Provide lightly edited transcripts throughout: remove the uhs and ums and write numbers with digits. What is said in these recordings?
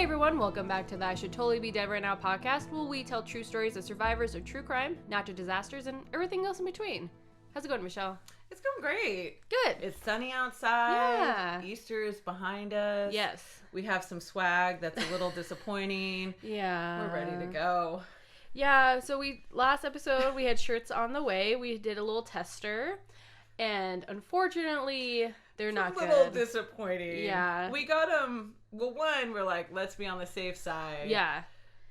everyone, welcome back to the I Should Totally Be Dead Right Now podcast, where we tell true stories of survivors of true crime, natural disasters, and everything else in between. How's it going, Michelle? It's going great. Good. It's sunny outside. Yeah. Easter is behind us. Yes. We have some swag that's a little disappointing. Yeah. We're ready to go. Yeah, so last episode we had shirts on the way. We did a little tester, and unfortunately, they're not good. A little disappointing. Yeah. We got them, well, one, we're like, let's be on the safe side. Yeah.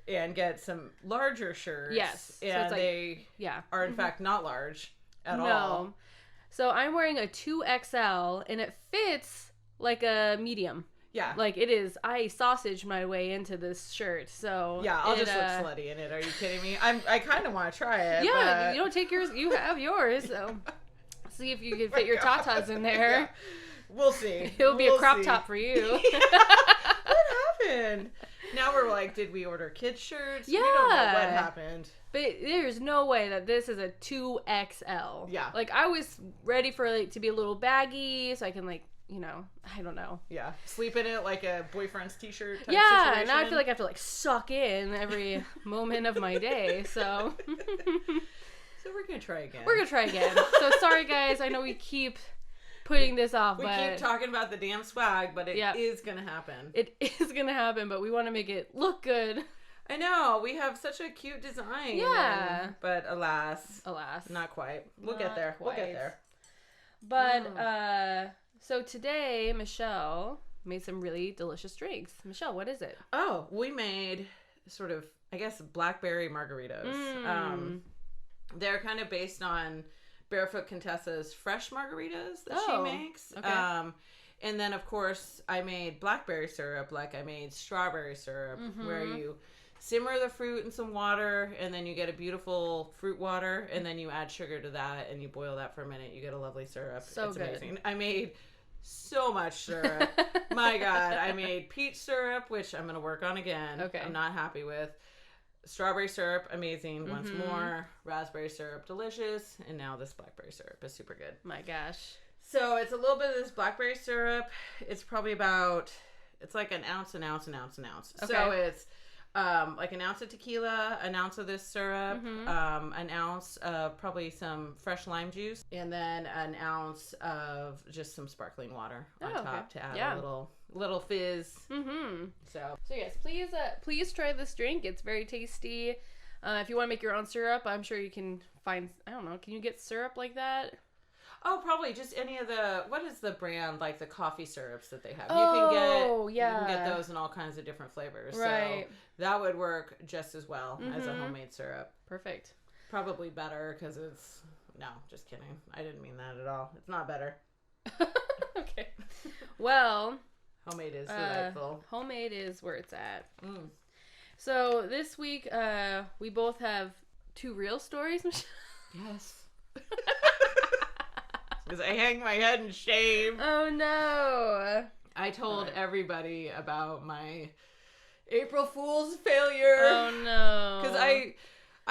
And get some larger shirts. Yes. And so it's like, they are, in fact, not large at all. No. So I'm wearing a 2XL, and it fits like a medium. Yeah. Like it is. I sausaged my way into this shirt, so yeah, I'll just look slutty in it. Are you kidding me? I kind of want to try it. Yeah, but... you don't take yours. You have yours, so see if you can fit your tatas in there. Yeah. We'll see. It'll be a crop top for you. What happened? Now we're like, did we order kids shirts? Yeah. We don't know what happened. But there's no way that this is a 2XL. Yeah. Like I was ready for it to be a little baggy, so I can I don't know. Yeah. Sleep in it like a boyfriend's t-shirt type yeah, situation. now I feel like I have to suck in every moment of my day, so. So we're going to try again. We're going to try again. So sorry guys, I know we keep putting this off, we but keep talking about the damn swag, but it is going to happen. It is going to happen, but we want to make it look good. I know. We have such a cute design. Yeah. But alas. Not quite. We'll get there. We'll get there. But, so today, Michelle made some really delicious drinks. Michelle, what is it? Oh, we made sort of, I guess, blackberry margaritas. They're kind of based on Barefoot Contessa's fresh margaritas that she makes. Okay. And then, of course, I made blackberry syrup, like I made strawberry syrup, where you simmer the fruit in some water, and then you get a beautiful fruit water, and then you add sugar to that, and you boil that for a minute. You get a lovely syrup. So it's good. Amazing. I made so much syrup. My God. I made peach syrup, which I'm going to work on again. Okay. I'm not happy with. Strawberry syrup, amazing. Once more. Raspberry syrup, delicious. And now this blackberry syrup is super good. My gosh. So it's a little bit of this blackberry syrup. It's probably it's like an ounce. Okay. So it's like an ounce of tequila, an ounce of this syrup, an ounce of probably some fresh lime juice, and then an ounce of just some sparkling water on top to add a little fizz. So yes, please try this drink. It's very tasty. If you want to make your own syrup, I'm sure you can find, I don't know, can you get syrup like that? Oh, probably just any of what is the brand, like the coffee syrups that they have? Oh, you can get those in all kinds of different flavors. Right. So that would work just as well as a homemade syrup. Perfect. Probably better because no, just kidding. I didn't mean that at all. It's not better. Okay. Well. Homemade is delightful. Homemade is where it's at. So this week, we both have two real stories, Michelle. Yes. Because I hang my head in shame. Oh no. I told everybody about my April Fool's failure. Oh no. Because I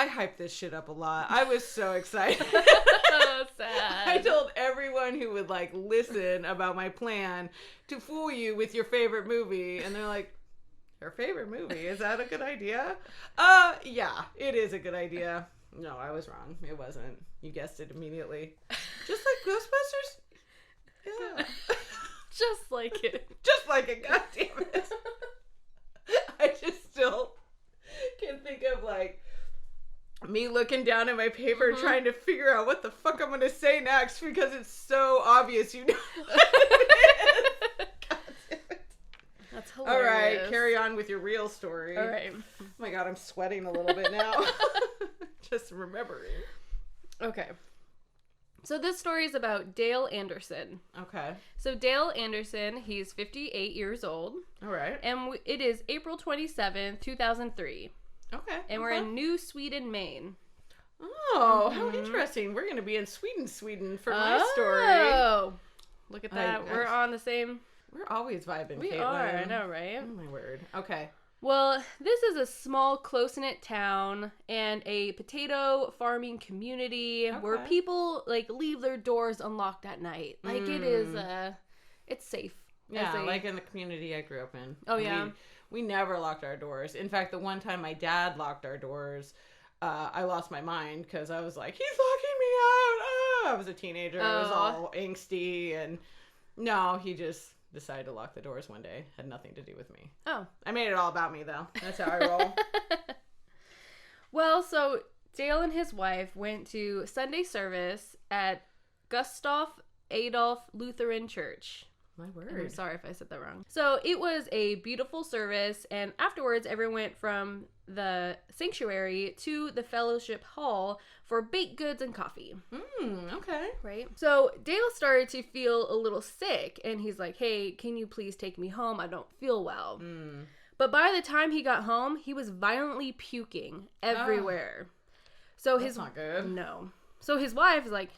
hyped this shit up a lot. I was so excited. So sad. I told everyone who would listen about my plan to fool you with your favorite movie. And they're like, your favorite movie? Is that a good idea? Yeah, it is a good idea. No, I was wrong. It wasn't. You guessed it immediately. Just like Ghostbusters? Yeah. Just like it. Just like it, goddammit. I just still can think of me looking down at my paper trying to figure out what the fuck I'm going to say next because it's so obvious you know what it is. God damn it. That's hilarious. All right, carry on with your real story. All right. Oh my God, I'm sweating a little bit now. Just remembering. Okay. So this story is about Dale Anderson. Okay. So Dale Anderson, he's 58 years old. All right. And it is April 27th, 2003. Okay. And we're in New Sweden, Maine. Oh, how interesting. We're going to be in Sweden for my story. Oh, look at that. We're on the same. We're always vibing, We Caitlin. are, I know, right? Oh, my word. Okay. Well, this is a small, close-knit town and a potato farming community where people leave their doors unlocked at night. It is, it's safe. Yeah, like in the community I grew up in. Oh, yeah. We never locked our doors. In fact, the one time my dad locked our doors, I lost my mind because I was like, he's locking me out. I was a teenager. I was all angsty. And no, he just decided to lock the doors one day. Had nothing to do with me. Oh. I made it all about me, though. That's how I roll. Well, so Dale and his wife went to Sunday service at Gustav Adolf Lutheran Church. My word. I'm sorry if I said that wrong. So it was a beautiful service, and afterwards everyone went from the sanctuary to the fellowship hall for baked goods and coffee. Okay. Right? So Dale started to feel a little sick, and he's like, hey, can you please take me home? I don't feel well. But by the time he got home, he was violently puking everywhere. So that's not good. No. So his wife was like,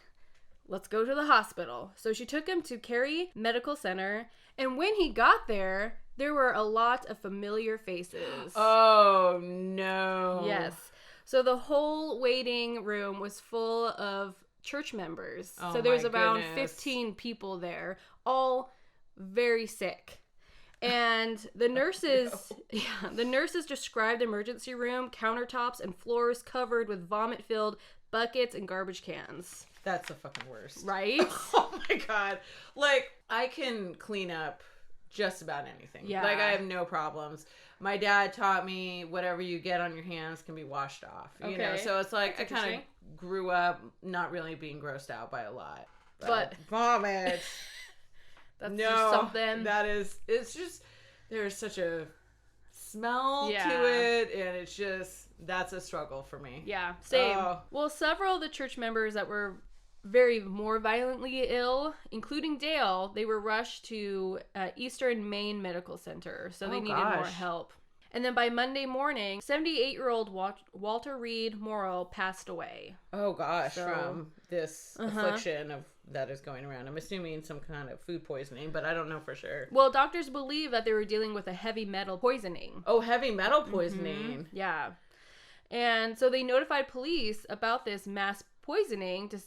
let's go to the hospital. So she took him to Cary Medical Center, and when he got there, there were a lot of familiar faces. Oh, no. Yes. So the whole waiting room was full of church members. So there's around 15 people there, all very sick. And the nurses, the nurses described the emergency room, countertops, and floors covered with vomit-filled buckets and garbage cans. That's the fucking worst. Right? Oh my God. Like, I can clean up just about anything. Yeah. Like, I have no problems. My dad taught me whatever you get on your hands can be washed off. You know? So it's like, I kind of grew up not really being grossed out by a lot. But vomit. That's just something. That is, it's just, there's such a smell to it, and it's just, that's a struggle for me. Yeah, same. Well, several of the church members that were very more violently ill, including Dale, they were rushed to Eastern Maine Medical Center, so they needed more help. And then by Monday morning, 78-year-old Walter Reed Morrow passed away. Oh gosh, from this affliction that is going around. I'm assuming some kind of food poisoning, but I don't know for sure. Well, doctors believe that they were dealing with a heavy metal poisoning. Oh, heavy metal poisoning. Yeah. And so they notified police about this mass poisoning to,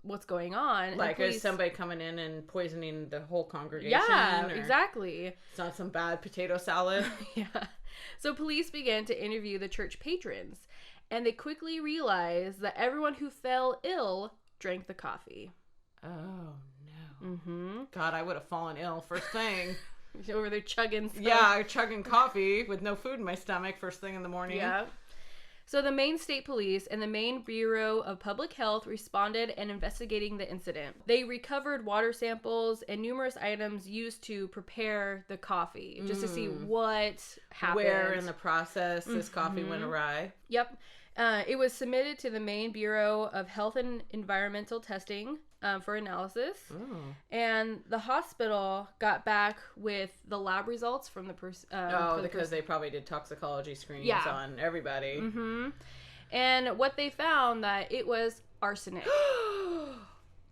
what's going on. Like, is somebody coming in and poisoning the whole congregation? Yeah, exactly. It's not some bad potato salad. Yeah. So police began to interview the church patrons, and they quickly realized that everyone who fell ill drank the coffee. Oh, no. God, I would have fallen ill first thing. Over there chugging stuff. Yeah, chugging coffee with no food in my stomach first thing in the morning. Yeah. So the Maine State Police and the Maine Bureau of Public Health responded and investigating the incident. They recovered water samples and numerous items used to prepare the coffee, just to see what happened. Where in the process this coffee went awry. Yep. It was submitted to the Maine Bureau of Health and Environmental Testing for analysis. And the hospital got back with the lab results from the person. Because they probably did toxicology screens on everybody. And what they found that it was arsenic.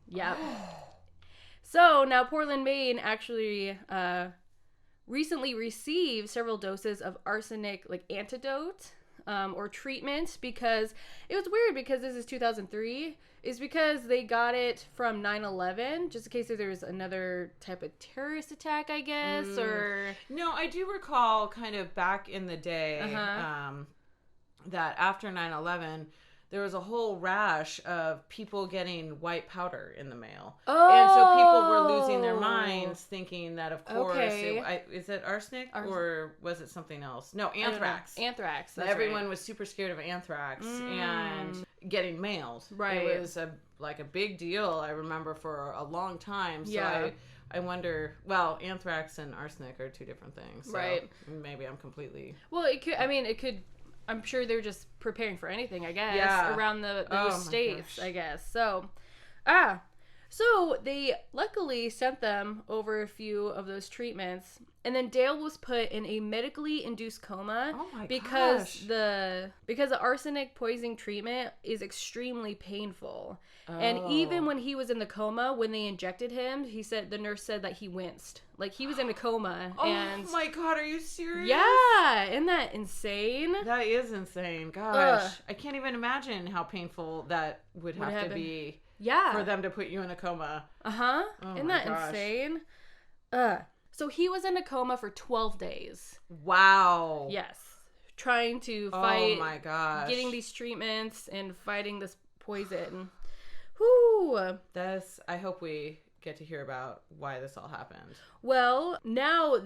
Yep. So now Portland, Maine actually recently received several doses of arsenic antidote. Or treatment, because it was weird because this is 2003, is because they got it from 9/11, just in case there was another type of terrorist attack, I guess, or... No, I do recall kind of back in the day that after 9/11, there was a whole rash of people getting white powder in the mail. And so people were losing their minds thinking that, of course, is it arsenic or was it something else? No, anthrax. Anthrax, that's Everyone was super scared of anthrax and getting mailed. Right. It was a big deal, I remember, for a long time. So I wonder, anthrax and arsenic are two different things. So right. Maybe I'm completely... Well, it could... I'm sure they're just preparing for anything, I guess, around those states, I guess. So they luckily sent them over a few of those treatments, and then Dale was put in a medically induced coma because the arsenic poisoning treatment is extremely painful. And even when he was in the coma, when they injected him, the nurse said that he winced. Like, he was in a coma. And oh my God, are you serious? Yeah, isn't that insane? That is insane. Gosh, I can't even imagine how painful that would have to be. Yeah. For them to put you in a coma. Isn't that insane? So he was in a coma for 12 days. Wow. Yes. Trying to fight. Oh my gosh. Getting these treatments and fighting this poison. Whew. I hope we get to hear about why this all happened. Well, now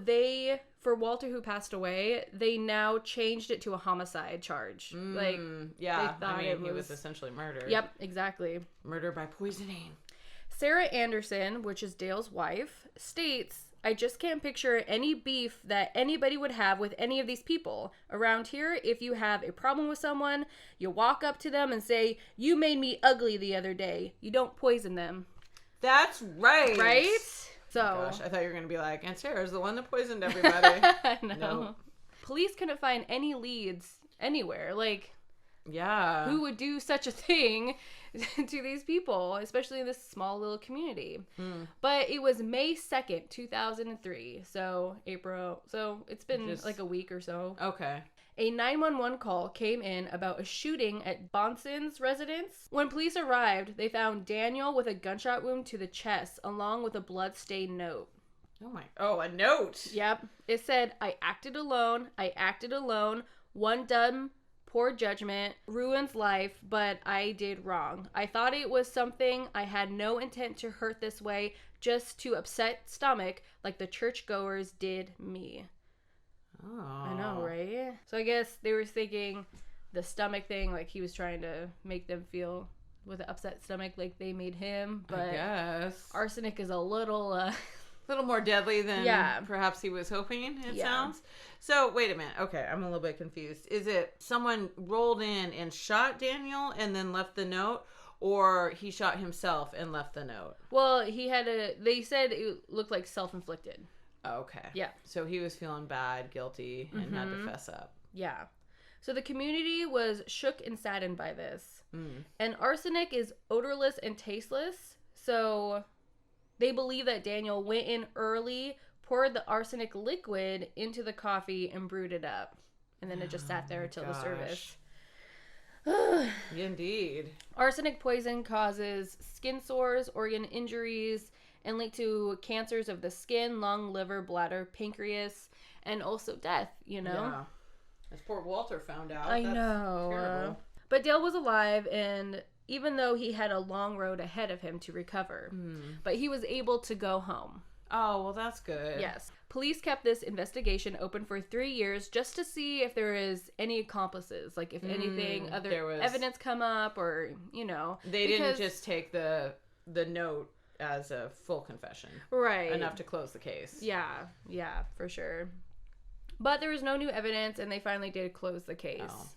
for Walter who passed away, they now changed it to a homicide charge. Yeah, they thought he was essentially murdered. Yep, exactly. Murder by poisoning. Sarah Anderson, which is Dale's wife, states, I just can't picture any beef that anybody would have with any of these people. Around here, if you have a problem with someone, you walk up to them and say, you made me ugly the other day. You don't poison them. That's right. Right? So. Oh gosh, I thought you were going to be like, and Sarah's the one that poisoned everybody. No. Nope. Police couldn't find any leads anywhere. Yeah. Who would do such a thing to these people, especially in this small little community? But it was May 2nd, 2003. So April. So it's been like a week or so. Okay. A 911 call came in about a shooting at Bonson's residence. When police arrived, they found Daniel with a gunshot wound to the chest, along with a blood-stained note. Oh, a note. Yep. It said, I acted alone. One dumb, poor judgment, ruins life, but I did wrong. I thought it was something. I had no intent to hurt this way, just to upset stomach like the churchgoers did me. Oh. I know, right? So I guess they were thinking the stomach thing, like he was trying to make them feel with an upset stomach like they made him. But I guess. Arsenic is a little more deadly than perhaps he was hoping, it sounds. So, wait a minute. Okay, I'm a little bit confused. Is it someone rolled in and shot Daniel and then left the note? Or he shot himself and left the note? Well, they said it looked like self-inflicted. Okay. Yeah. So he was feeling bad, guilty, and had to fess up. Yeah. So the community was shook and saddened by this. And arsenic is odorless and tasteless. So they believe that Daniel went in early, poured the arsenic liquid into the coffee, and brewed it up. And then it just sat there until the service. Indeed. Arsenic poison causes skin sores, organ injuries, and linked to cancers of the skin, lung, liver, bladder, pancreas, and also death, Yeah. As poor Walter found out. I know. Terrible. But Dale was alive, and even though he had a long road ahead of him to recover, but he was able to go home. Oh, well, that's good. Yes. Police kept this investigation open for 3 years just to see if there is any accomplices, like if anything, other evidence come up, or, They didn't just take the note as a full confession. Right. Enough to close the case. Yeah, for sure. But there was no new evidence, and they finally did close the case. Oh.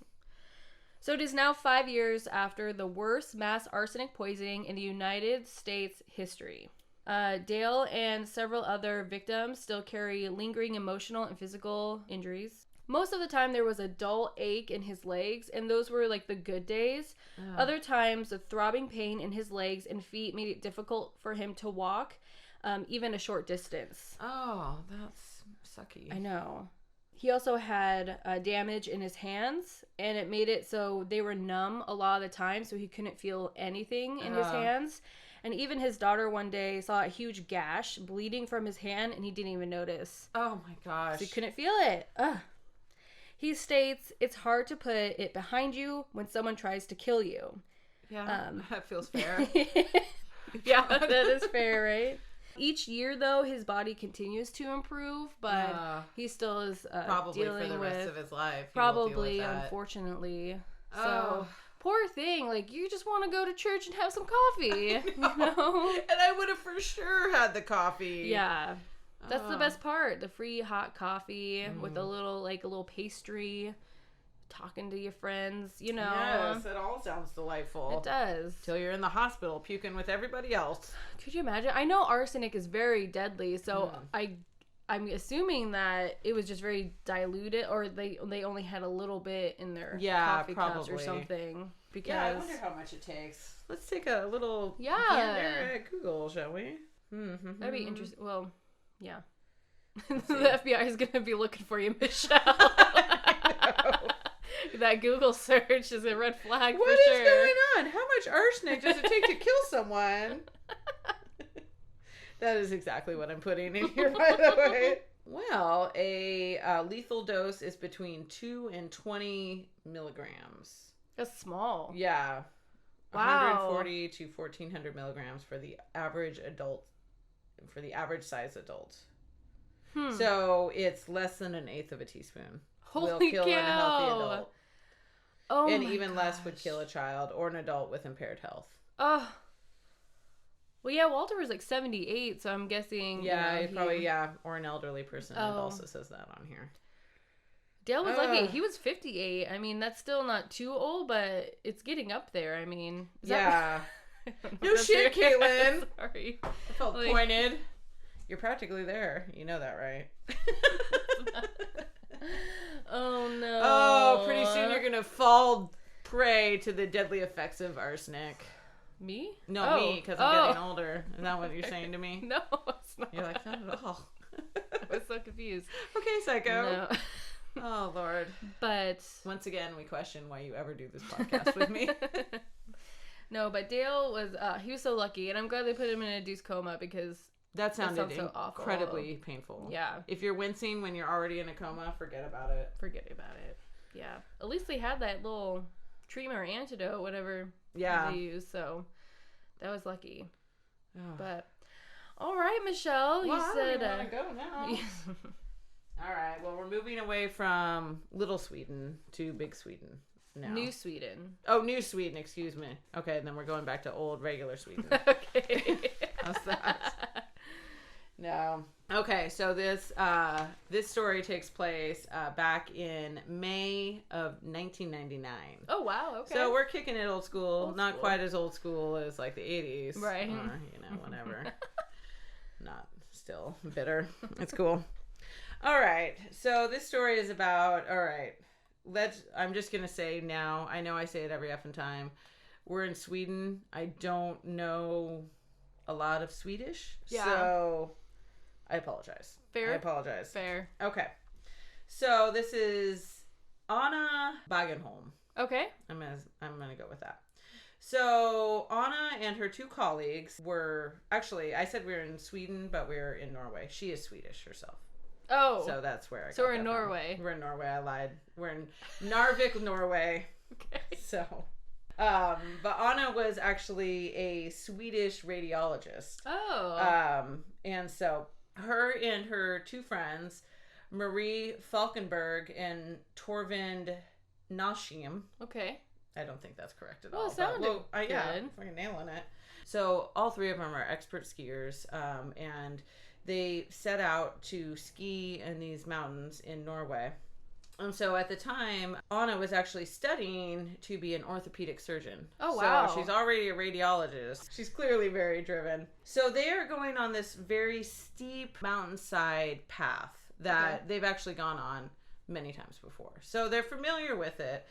So it is now 5 years after the worst mass arsenic poisoning in the United States history. Dale and several other victims still carry lingering emotional and physical injuries. Most of the time there was a dull ache in his legs, and those were like the good days. Other times the throbbing pain in his legs and feet made it difficult for him to walk, even a short distance. Oh, that's sucky. I know. He also had damage in his hands, and it made it so they were numb a lot of the time, so he couldn't feel anything in his hands. And even his daughter one day saw a huge gash bleeding from his hand, and he didn't even notice. Oh my gosh. He couldn't feel it. Ugh. He states, it's hard to put it behind you when someone tries to kill you. Yeah, that feels fair. Yeah, that is fair, right? Each year, though, his body continues to improve, but he still is probably dealing for the with rest of his life. Probably, unfortunately. So, poor thing. Like, you just want to go to church and have some coffee, you know? And I would have for sure had the coffee. Yeah. That's the best part. The free hot coffee with a little pastry, talking to your friends, you know. Yes, it all sounds delightful. It does. Till you're in the hospital puking with everybody else. Could you imagine? I know arsenic is very deadly, so I'm assuming that it was just very diluted, or they only had a little bit in their coffee cups or something. Because I wonder how much it takes. Let's take a little gander at Google, shall we? Mm-hmm. That'd be interesting. Well, yeah. The FBI is going to be looking for you, Michelle. That Google search is a red flag for sure. What is going on? How much arsenic does it take to kill someone? That is exactly what I'm putting in here, by the way. Well, a lethal dose is between 2 and 20 milligrams. That's small. Yeah. Wow. 140 to 1,400 milligrams for the average adult, for the average size adult. So it's less than an eighth of a teaspoon. Holy will kill cow. a healthy adult. Oh and my even gosh. less would kill a child or an adult with impaired health. Oh. Well, yeah, Walter was like 78, so I'm guessing. Yeah, probably, or an elderly person. It also says that on here. Dale was lucky. He was 58. I mean, that's still not too old, but it's getting up there. I mean, yeah. No shit, Caitlin. Sorry. I felt pointed. You're practically there. You know that, right? Oh, no. Oh, pretty soon you're going to fall prey to the deadly effects of arsenic. Me? No, me, because I'm getting older. Is that what you're saying to me? No, it's not. You're like, not at all. I was so confused. Okay, psycho. No. Oh, Lord. But once again, we question why you ever do this podcast with me. No, but Dale was, he was so lucky, and I'm glad they put him in a induced coma because that sounded so incredibly painful. Yeah. If you're wincing when you're already in a coma, forget about it. Forget about it. Yeah. At least they had that little treatment or antidote, whatever they used, so that was lucky. Oh. But, all right, Michelle, you said... I want to go now. All right, well, we're moving away from Little Sweden to Big Sweden now. New Sweden. Oh, New Sweden, excuse me. Okay, then we're going back to old, regular Sweden. Okay. How's that? No. Okay, so this story takes place back in May of 1999. Oh, wow, okay. So we're kicking it old school. Not quite as old school as like the 80s. Right. Or, whatever. Not still bitter. It's cool. All right. So this story is about, I'm just going to say now, I know I say it every effing time. We're in Sweden. I don't know a lot of Swedish. Yeah. So I apologize. Fair. I apologize. Fair. Okay. So this is Anna Bagenholm. Okay. I'm gonna go with that. So Anna and her two colleagues were, actually, I said we were in Sweden, but we were in Norway. She is Swedish herself. Oh. So that's where I got So we're in that Norway. From. We're in Norway. I lied. We're in Narvik, Norway. Okay. So, but Anna was actually a Swedish radiologist. Oh. And so her and her two friends, Marie Falkenberg and Torvind Nashim. Okay. I don't think that's correct at all. Well, it sounded good. Yeah, fucking nailing it. So all three of them are expert skiers, and they set out to ski in these mountains in Norway. And so at the time, Anna was actually studying to be an orthopedic surgeon. Oh, wow. So she's already a radiologist. She's clearly very driven. So they are going on this very steep mountainside path that they've actually gone on many times before. So they're familiar with it.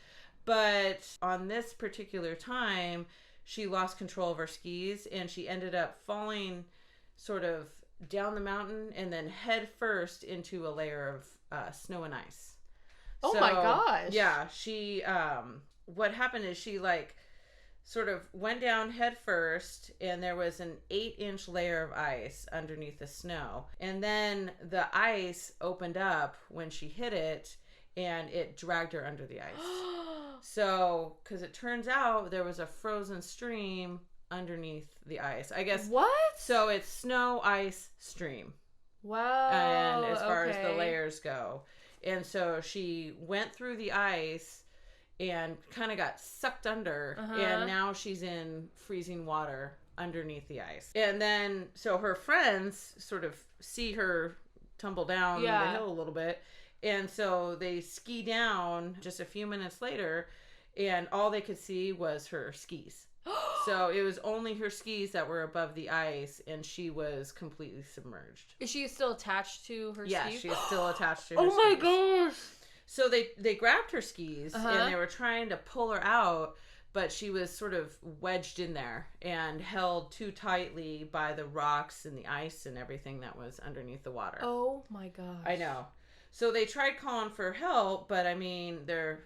But on this particular time, she lost control of her skis and she ended up falling sort of down the mountain and then head first into a layer of snow and ice. Oh, my gosh. Yeah, she what happened is she like sort of went down head first and there was an 8-inch layer of ice underneath the snow. And then the ice opened up when she hit it and it dragged her under the ice. So, because it turns out there was a frozen stream underneath the ice. I guess. What? So it's snow, ice, stream. Wow. And as far as the layers go. And so she went through the ice and kind of got sucked under. And now she's in freezing water underneath the ice. And then, so her friends sort of see her tumble down the hill a little bit. And so they ski down just a few minutes later, and all they could see was her skis. So it was only her skis that were above the ice, and she was completely submerged. Is she still attached to her skis? Yeah, she's still attached to her skis. Oh my gosh! So they grabbed her skis, and they were trying to pull her out, but she was sort of wedged in there and held too tightly by the rocks and the ice and everything that was underneath the water. Oh my gosh. I know. So they tried calling for help, but I mean, they're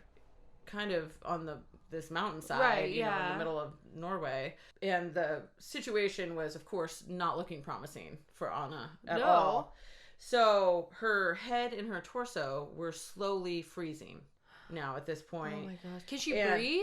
kind of on this mountainside, Right, you know, in yeah. the middle of Norway. And the situation was, of course, not looking promising for Anna at all. So her head and her torso were slowly freezing now at this point. Oh my gosh. Can she breathe?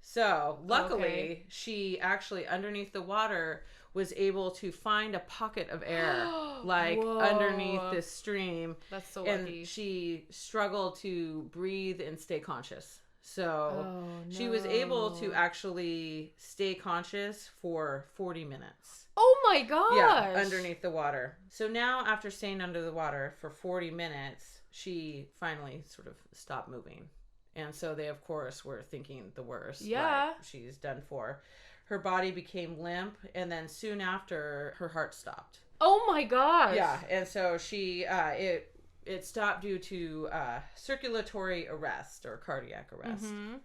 So luckily, she actually, underneath the water, was able to find a pocket of air, like Whoa. underneath this stream. That's so and lucky. she struggled to breathe and stay conscious. So Oh, she was able to no. actually stay conscious for 40 minutes. Oh my gosh. Yeah, underneath the water. So now, after staying under the water for 40 minutes, she finally sort of stopped moving. And so they, of course, were thinking the worst. Yeah. Like, she's done for. Her body became limp, and then soon after, her heart stopped. Oh my gosh. Yeah, and so she, it stopped due to circulatory arrest or cardiac arrest. Mm-hmm.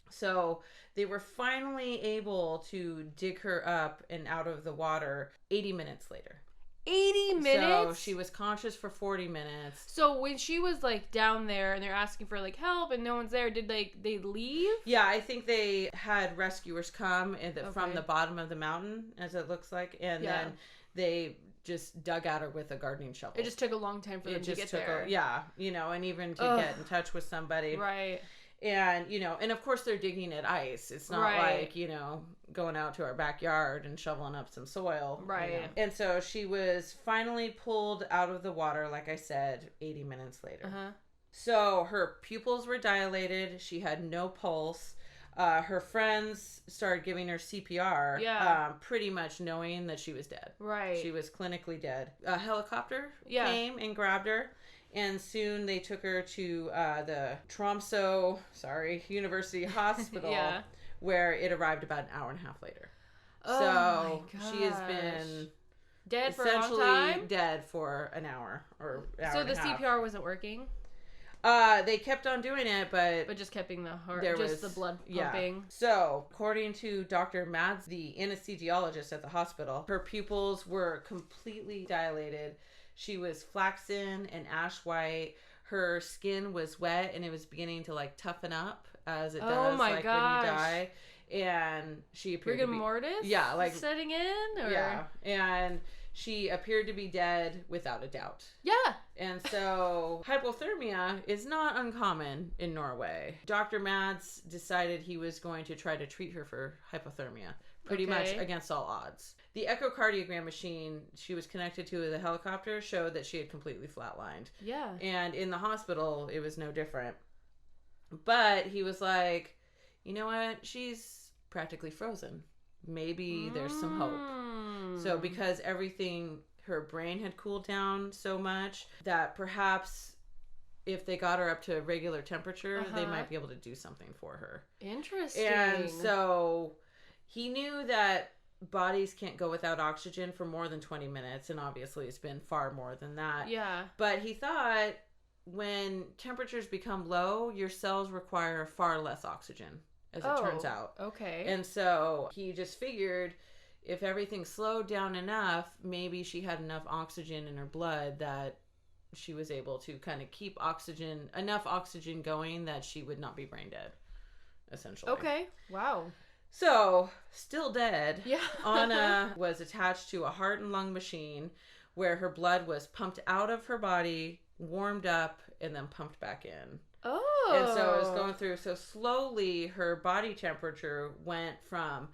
So they were finally able to dig her up and out of the water 80 minutes later. 80 minutes? So she was conscious for 40 minutes. So when she was like down there and they're asking for like help and no one's there, did they leave? Yeah, I think they had rescuers come from Okay. the bottom of the mountain, as it looks like, and Yeah. then they just dug at her with a gardening shovel. It just took a long time for them to get there. Yeah, you know, and even to get in touch with somebody. Right. And, you know, and of course they're digging at ice. It's not Right. like, you know, going out to our backyard and shoveling up some soil. Right. You know. And so she was finally pulled out of the water, like I said, 80 minutes later. Uh-huh. So her pupils were dilated. She had no pulse. Her friends started giving her CPR, Yeah. pretty much knowing that she was dead. Right. She was clinically dead. A helicopter Yeah. came and grabbed her. And soon they took her to the Tromsø, University Hospital, Yeah. where it arrived about an hour and a half later. Oh So my she has gosh. been Dead for a long essentially time? dead for an hour or hour So and the a half. CPR wasn't working, They kept on doing it, but but just keeping the heart, there just was the blood yeah. pumping. So, according to Dr. Mads, the anesthesiologist at the hospital, her pupils were completely dilated. She was flaxen and ash white. Her skin was wet and it was beginning to like toughen up as it does Oh my like gosh. when you die. And she appeared Rigor to be mortis? Yeah, like setting in? Or? yeah, and she appeared to be dead without a doubt. Yeah. And so hypothermia is not uncommon in Norway. Dr. Mads decided he was going to try to treat her for hypothermia, pretty much Okay. against all odds. The echocardiogram machine she was connected to the helicopter showed that she had completely flatlined. Yeah. And in the hospital, it was no different. But he was like, you know what? She's practically frozen. Maybe there's some hope. So because her brain had cooled down so much that perhaps if they got her up to regular temperature, they Uh-huh. might be able to do something for her. Interesting. And so he knew that bodies can't go without oxygen for more than 20 minutes. And obviously it's been far more than that. Yeah. But he thought when temperatures become low, your cells require far less oxygen, as it turns out. Okay. And so he just figured if everything slowed down enough, maybe she had enough oxygen in her blood that she was able to kind of keep enough oxygen going that she would not be brain dead, essentially. Okay. Wow. So, still dead, Yeah. Anna was attached to a heart and lung machine where her blood was pumped out of her body, warmed up, and then pumped back in. Oh. And so it was going through. So slowly her body temperature went from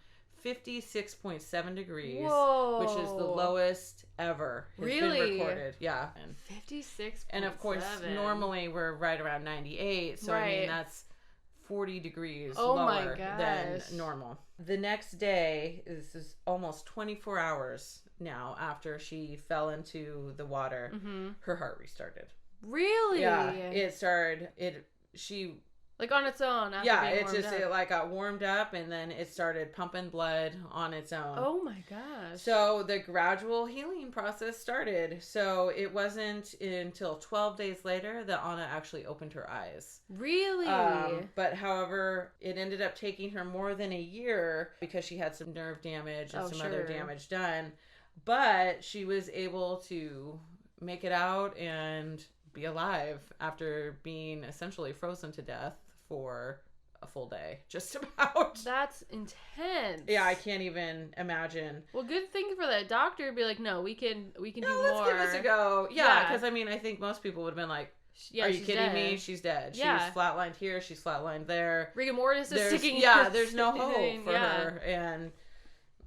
56.7 degrees, Whoa. which is the lowest ever has Really? been recorded. Yeah. 56. And of course, normally we're right around 98. So I mean, Right. that's 40 degrees Oh my lower than gosh. normal. The next day, this is almost 24 hours now after she fell into the water, her heart restarted. Really? Yeah, it started. She like on its own. After yeah, being it warmed just up. it like got warmed up and then it started pumping blood on its own. Oh my gosh. So the gradual healing process started. So it wasn't until 12 days later that Anna actually opened her eyes. Really? But however, it ended up taking her more than a year because she had some nerve damage and some other sure. damage done. But she was able to make it out and be alive after being essentially frozen to death for a full day, just about. That's intense. Yeah, I can't even imagine. Well, good thing for that doctor to be like, no, we can do Let's more. give this a go. Yeah, because I mean, I think most people would have been like, are you kidding me? She's dead. Yeah. She's flatlined here. She's flatlined there. Rigor mortis is sticking. Yeah, there's no hope for her.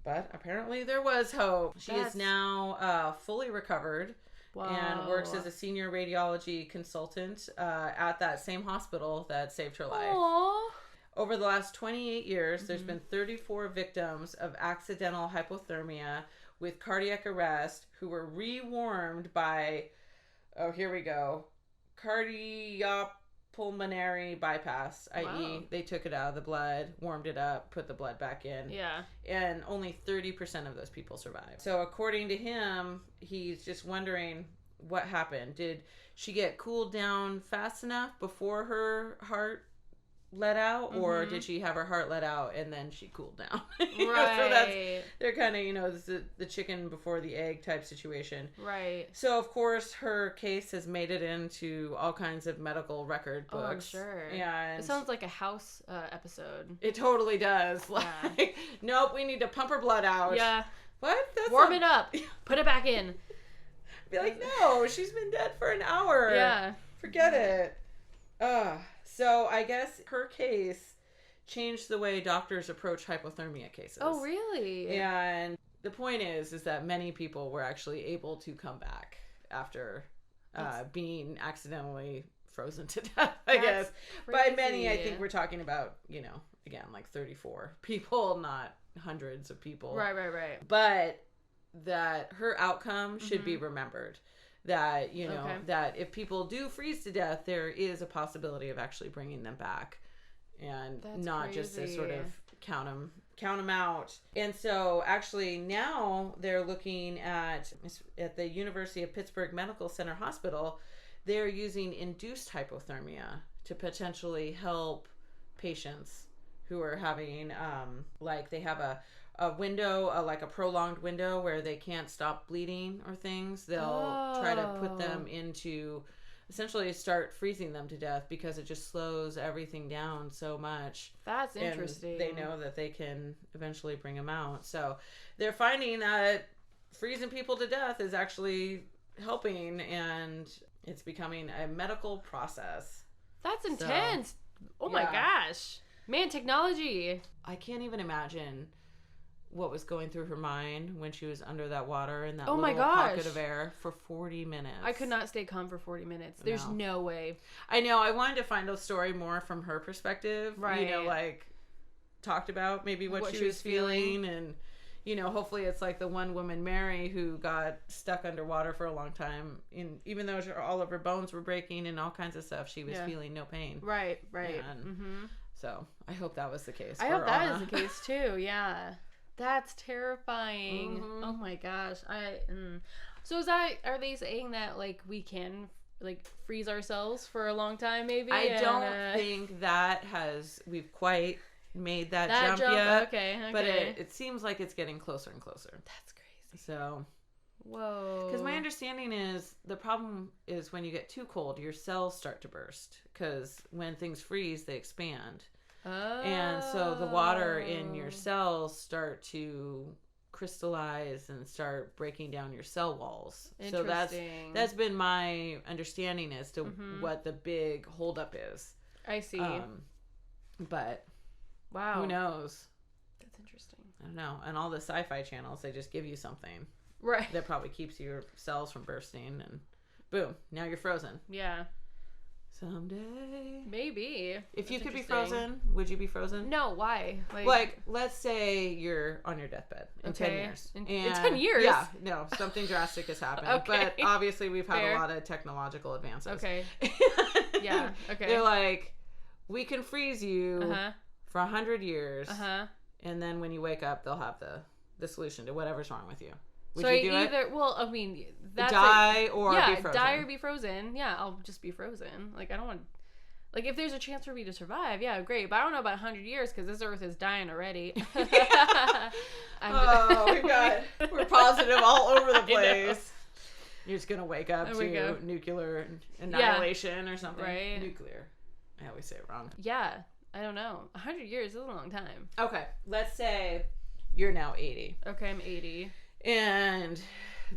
But apparently there was hope. She is now fully recovered. Wow. And works as a senior radiology consultant at that same hospital that saved her life. Aww. Over the last 28 years, there's been 34 victims of accidental hypothermia with cardiac arrest who were rewarmed by, oh, here we go, cardiopulmonary bypass, i.e. they took it out of the blood, warmed it up, put the blood back in. Yeah. And only 30% of those people survived. So according to him, he's just wondering what happened. Did she get cooled down fast enough before her heart let out, or did she have her heart let out and then she cooled down? Right. So they're kind of, the chicken before the egg type situation. Right. So of course her case has made it into all kinds of medical record books. Oh, I'm sure. Yeah. It sounds like a House episode. It totally does. Like, nope, we need to pump her blood out. Yeah. What? Warm it up. Put it back in. Be like, no, she's been dead for an hour. Yeah. Forget it. So I guess her case changed the way doctors approach hypothermia cases. Oh, really? And the point is that many people were actually able to come back after being accidentally frozen to death, I guess. Crazy. By many, I think we're talking about, again, like 34 people, not hundreds of people. Right. But that her outcome should be remembered. That, that if people do freeze to death, there is a possibility of actually bringing them back, and that's not crazy. Just to sort of count them out. And so actually now they're looking at the University of Pittsburgh Medical Center Hospital, they're using induced hypothermia to potentially help patients who are having, like they have a window, like a prolonged window where they can't stop bleeding or things. They'll try to put them into, essentially start freezing them to death because it just slows everything down so much. That's interesting. And they know that they can eventually bring them out. So they're finding that freezing people to death is actually helping, and it's becoming a medical process. That's intense. Oh my gosh. Man, technology. I can't even imagine what was going through her mind when she was under that water in that little pocket of air for 40 minutes. I could not stay calm for 40 minutes. There's no way. I know. I wanted to find a story more from her perspective. Right. like talked about maybe what she was feeling, and hopefully it's like the one woman, Mary, who got stuck underwater for a long time, even though all of her bones were breaking and all kinds of stuff, she was feeling no pain. Right. And so I hope that was the case. I hope that is the case too. Yeah. That's terrifying. Oh my gosh. So are they saying that like we can like freeze ourselves for a long time maybe? I don't think that we've quite made that jump yet. Okay. But it seems like it's getting closer and closer. That's crazy. So whoa. Because my understanding is the problem is when you get too cold, your cells start to burst, because when things freeze, they expand. Oh. And so the water in your cells start to crystallize and start breaking down your cell walls. So that's been my understanding as to what the big holdup is. I see. But wow, who knows? That's interesting. I don't know. And all the sci-fi channels, they just give you something that probably keeps your cells from bursting, and boom, now you're frozen. Yeah. Someday. Maybe. If you could be frozen, would you be frozen? No, why? Like let's say you're on your deathbed in 10 years. In 10 years? Yeah, no, something drastic has happened. Okay. But obviously we've had a lot of technological advances. Okay. Yeah, okay. They're like, we can freeze you for 100 years. And then when you wake up, they'll have the solution to whatever's wrong with you. Would you do it? Well, I mean, that's die or be frozen. Die or be frozen. Yeah, I'll just be frozen. Like, I don't want, like, if there's a chance for me to survive, yeah, great. But I don't know about 100 years because this Earth is dying already. We're positive all over the place. You're just gonna wake up to nuclear annihilation or something. Right. Nuclear. I always say it wrong. Yeah. I don't know. 100 years is a long time. Okay, let's say you're now 80. Okay, I'm 80. And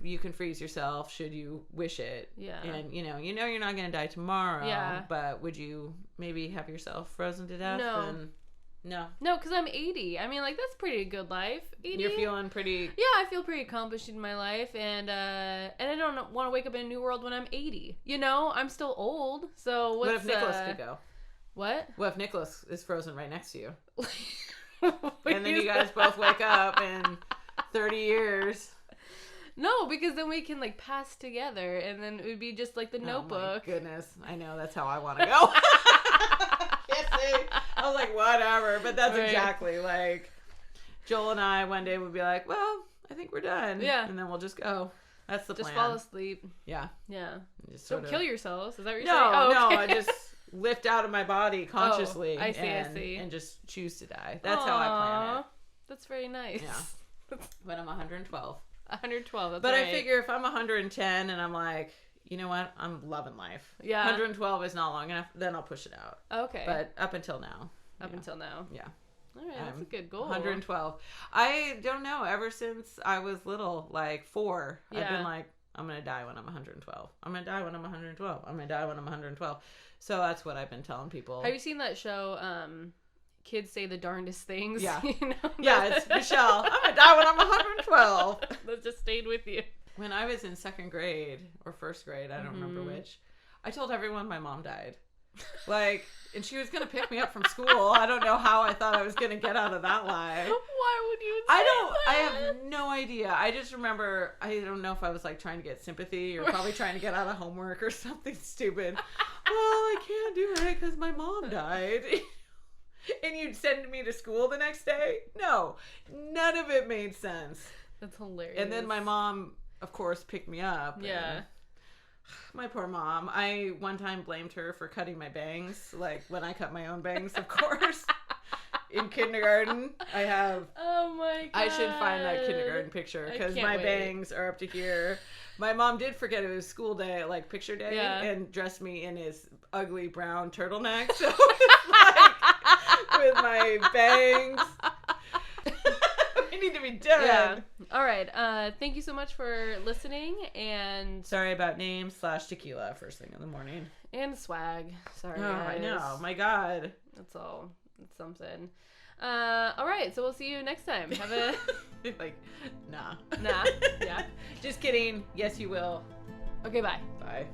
you can freeze yourself should you wish it. Yeah. And you're not going to die tomorrow. Yeah. But would you maybe have yourself frozen to death? No. No, because I'm 80. I mean, like, that's pretty good life. 80. You're feeling pretty... Yeah, I feel pretty accomplished in my life, and I don't want to wake up in a new world when I'm 80. I'm still old, so What if Nicholas could go? What? What if Nicholas is frozen right next to you? And then you guys both wake up in 30 years. No, because then we can, like, pass together, and then it would be just like the Notebook. Oh, my goodness. I know, that's how I want to go. I was like, whatever. But that's exactly like Joel and I one day would be like, well, I think we're done. Yeah. And then we'll just go. That's the plan. Just fall asleep. Yeah. Yeah. Just Don't kill yourselves. Is that what you're no, saying? Oh, okay. No, I just lift out of my body consciously. I see. And just choose to die. That's how I plan it. That's very nice. Yeah. But I'm 112. 112, that's But right. I figure if I'm 110 and I'm like, you know what? I'm loving life. Yeah. 112 is not long enough. Then I'll push it out. Okay. But up until now. Until now. Yeah. All right, that's a good goal. 112. I don't know. Ever since I was little, like 4, I've been like, I'm going to die when I'm 112. I'm going to die when I'm 112. I'm going to die when I'm 112. So that's what I've been telling people. Have you seen that show, Kids Say the Darndest Things? Yeah. Yeah, it's Michelle. I'm going to die when I'm 112. That just stayed with you. When I was in 2nd grade or 1st grade, I don't remember which, I told everyone my mom died. Like, and she was going to pick me up from school. I don't know how I thought I was going to get out of that lie. Why would you say I that? have no idea. I just remember, I don't know if I was like trying to get sympathy or probably trying to get out of homework or something stupid. Well, I can't do it because my mom died. And you'd send me to school the next day? No, none of it made sense. That's hilarious. And then my mom, of course, picked me up. Yeah. My poor mom. I one time blamed her for cutting my bangs, like when I cut my own bangs, of course. In kindergarten, I have... Oh my God. I should find that kindergarten picture because my bangs are up to here. My mom did forget it was school day, like picture day, and dressed me in his ugly brown turtleneck. So it's like with my bangs. I need to be done. Yeah. All right. Thank you so much for listening, and sorry about names / tequila first thing in the morning. And swag. Sorry, guys. I know. My God. That's all. It's something. All right. So we'll see you next time. Have a like, nah. Nah. Yeah. Just kidding. Yes, you will. Okay. Bye. Bye.